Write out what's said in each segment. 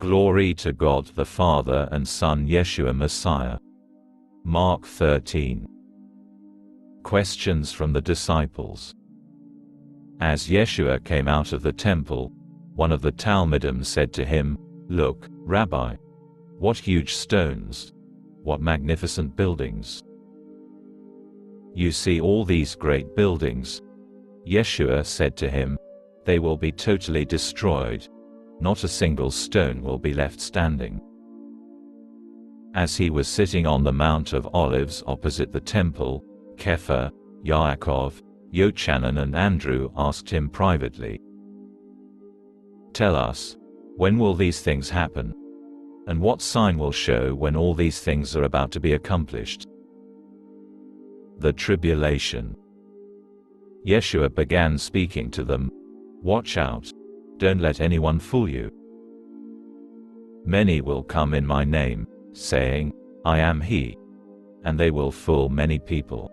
Glory to God the Father and Son Yeshua Messiah. Mark 13. Questions from the disciples. As Yeshua came out of the temple, one of the Talmidim said to him, "Look, Rabbi, what huge stones! What magnificent buildings! You see all these great buildings?" Yeshua said to him, "They will be totally destroyed. Not a single stone will be left standing." As he was sitting on the Mount of Olives opposite the temple, Kepha, Yaakov, Yochanan and Andrew asked him privately, "Tell us, when will these things happen? And what sign will show when all these things are about to be accomplished?" The tribulation. Yeshua began speaking to them, "Watch out. Don't let anyone fool you. Many will come in my name, saying, 'I am he,' and they will fool many people.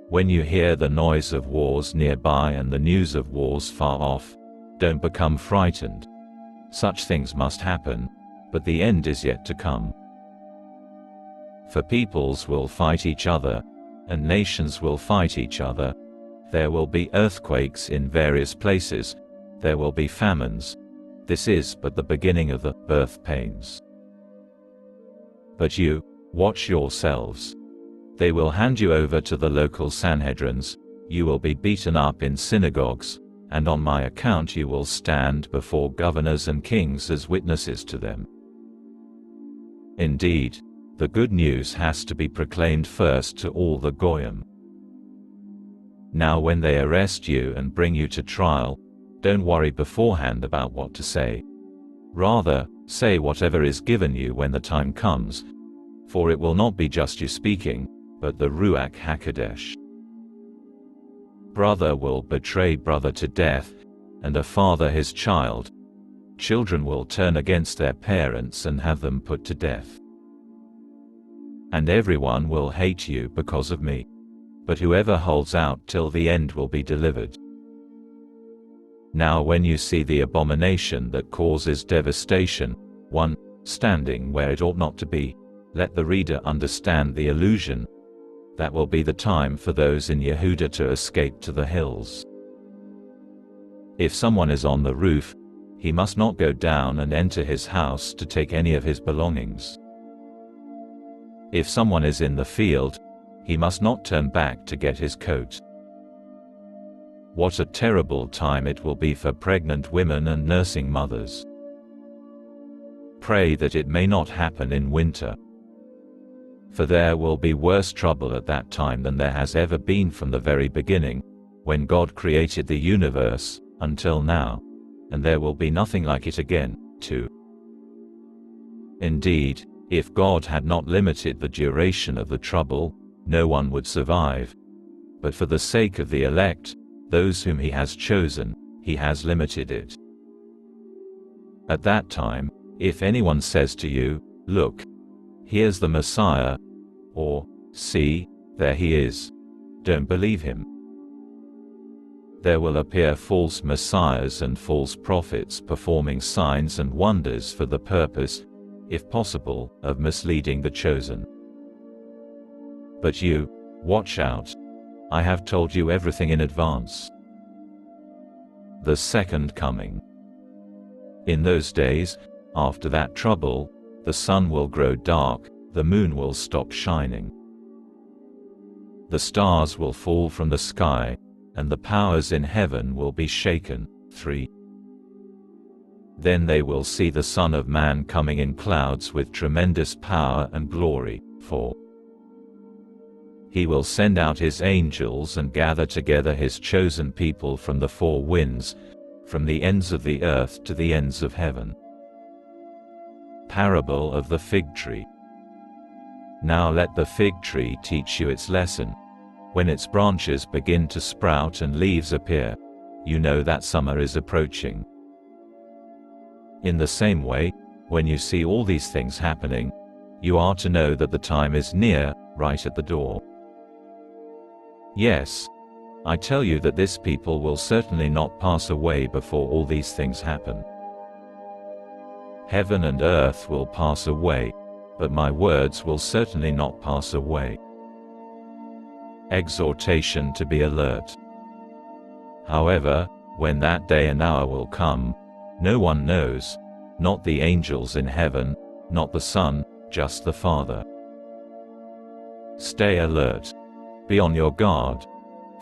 When you hear the noise of wars nearby and the news of wars far off, don't become frightened. Such things must happen, but the end is yet to come. For peoples will fight each other, and nations will fight each other. There will be earthquakes in various places. There will be famines. This is but the beginning of the birth pains. But you, watch yourselves. They will hand you over to the local Sanhedrins, you will be beaten up in synagogues, and on my account you will stand before governors and kings as witnesses to them. Indeed, the good news has to be proclaimed first to all the Goyim. Now when they arrest you and bring you to trial, don't worry beforehand about what to say. Rather, say whatever is given you when the time comes, for it will not be just you speaking, but the Ruach HaKodesh. Brother will betray brother to death, and a father his child. Children will turn against their parents and have them put to death. And everyone will hate you because of me. But whoever holds out till the end will be delivered. Now when you see the abomination that causes devastation, one standing where it ought not to be, let the reader understand the allusion. That will be the time for those in Yehuda to escape to the hills. If someone is on the roof, he must not go down and enter his house to take any of his belongings. If someone is in the field, he must not turn back to get his coat. What a terrible time it will be for pregnant women and nursing mothers. Pray that it may not happen in winter. For there will be worse trouble at that time than there has ever been from the very beginning, when God created the universe, until now, and there will be nothing like it again, too. Indeed, if God had not limited the duration of the trouble, no one would survive. But for the sake of the elect, those whom he has chosen, he has limited it. At that time, if anyone says to you, "Look, here's the Messiah," or, "See, there he is," don't believe him. There will appear false messiahs and false prophets performing signs and wonders for the purpose, if possible, of misleading the chosen. But you, watch out. I have told you everything in advance. The second coming. In those days, after that trouble, the sun will grow dark, the moon will stop shining. The stars will fall from the sky, and the powers in heaven will be shaken. 3. Then they will see the Son of Man coming in clouds with tremendous power and glory. 4. He will send out his angels and gather together his chosen people from the four winds, from the ends of the earth to the ends of heaven. Parable of the fig tree. Now let the fig tree teach you its lesson. When its branches begin to sprout and leaves appear, you know that summer is approaching. In the same way, when you see all these things happening, you are to know that the time is near, right at the door. Yes, I tell you that this people will certainly not pass away before all these things happen. Heaven and earth will pass away, but my words will certainly not pass away. Exhortation to be alert. However, when that day and hour will come, no one knows, not the angels in heaven, not the Son, just the Father. Stay alert. Be on your guard,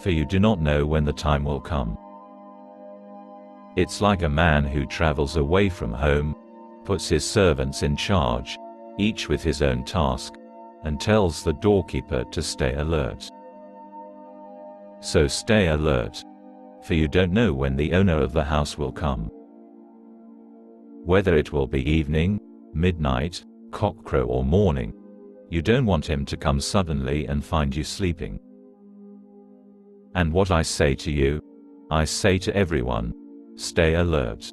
for you do not know when the time will come. It's like a man who travels away from home, puts his servants in charge, each with his own task, and tells the doorkeeper to stay alert. So stay alert, for you don't know when the owner of the house will come. Whether it will be evening, midnight, cockcrow or morning, you don't want him to come suddenly and find you sleeping. And what I say to you, I say to everyone, stay alert.